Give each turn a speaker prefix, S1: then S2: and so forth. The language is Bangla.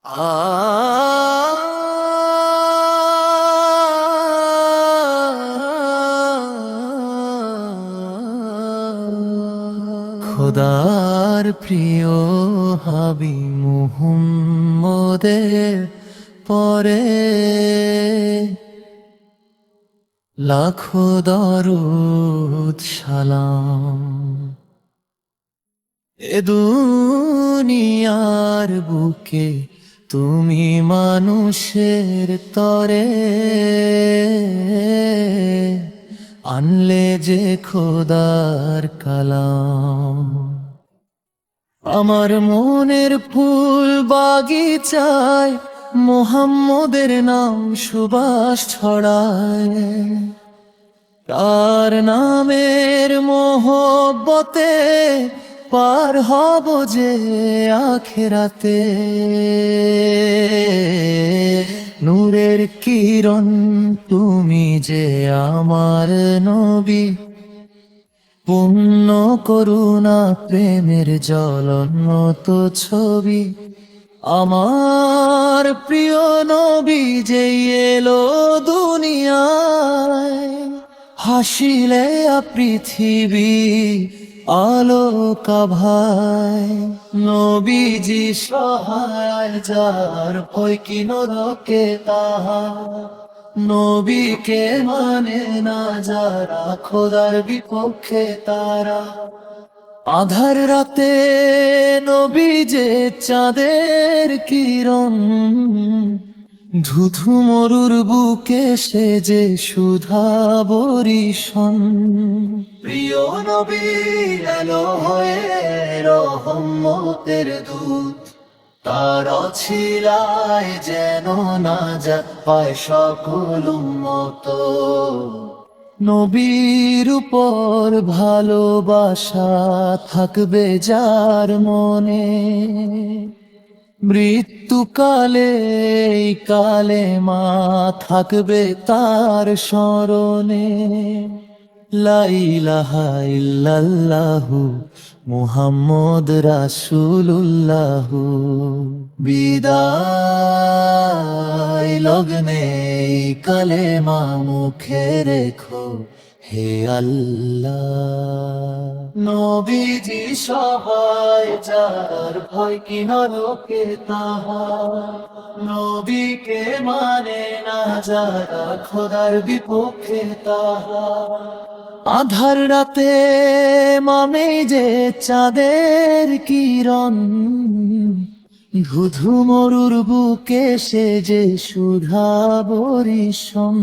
S1: খোদার প্রিয় হাবি মুহাম্মদের পরে লাখো দরুদ সালাম। এ দুনিয়ার বুকে তুমি মানুষের তরে আনলে যে খোদার কালাম। আমার মনের ফুল বাগিচায় মুহাম্মদের নাম সুবাস ছড়ায়। তার নামের মোহব্বতে পার হব যে আখেরাতে। নূরের কিরণ তুমি যে আমার নবী, পূর্ণ করুণা প্রেমের জ্বলন্ত ছবি। আমার প্রিয় নবী যে এলো দুনিয়ায়, হাসিলে পৃথিবী আলোকা ভাই। নবীজি সহায় যার ভয় কি নরকে তাহার, নবীকে মানে না যারা খোদার বিপক্ষে তারা। আধার রাতে নবী যে চাঁদের কিরণ, ধুধু মরুর বুকে সে যে সুধা বরিশন। প্রিয় নবী এলো হয়ে রহমতের দূত, তার অছিলায় যেন নাজাত পায় সকল উম্মত। নবীর উপর ভালোবাসা থাকবে যার মনে, মৃত্যুকালে কালেমা থাকবে তার স্মরণে। লা ইলাহা ইল্লাল্লাহু মুহাম্মদ রাসূলুল্লাহু। বিদায় লগ্নে কালেমা মুখে রেখো হে আল্লাহ। নবীজি সহায় যার ভয় কি নরকে তাহার, নবীকে মানে না যারা খোদার বিপক্ষে তাহার। আধার রাতে মানে যে চাঁদের কিরণ, ধুধু মরুর বুকে সে যে সুধা বরিশন।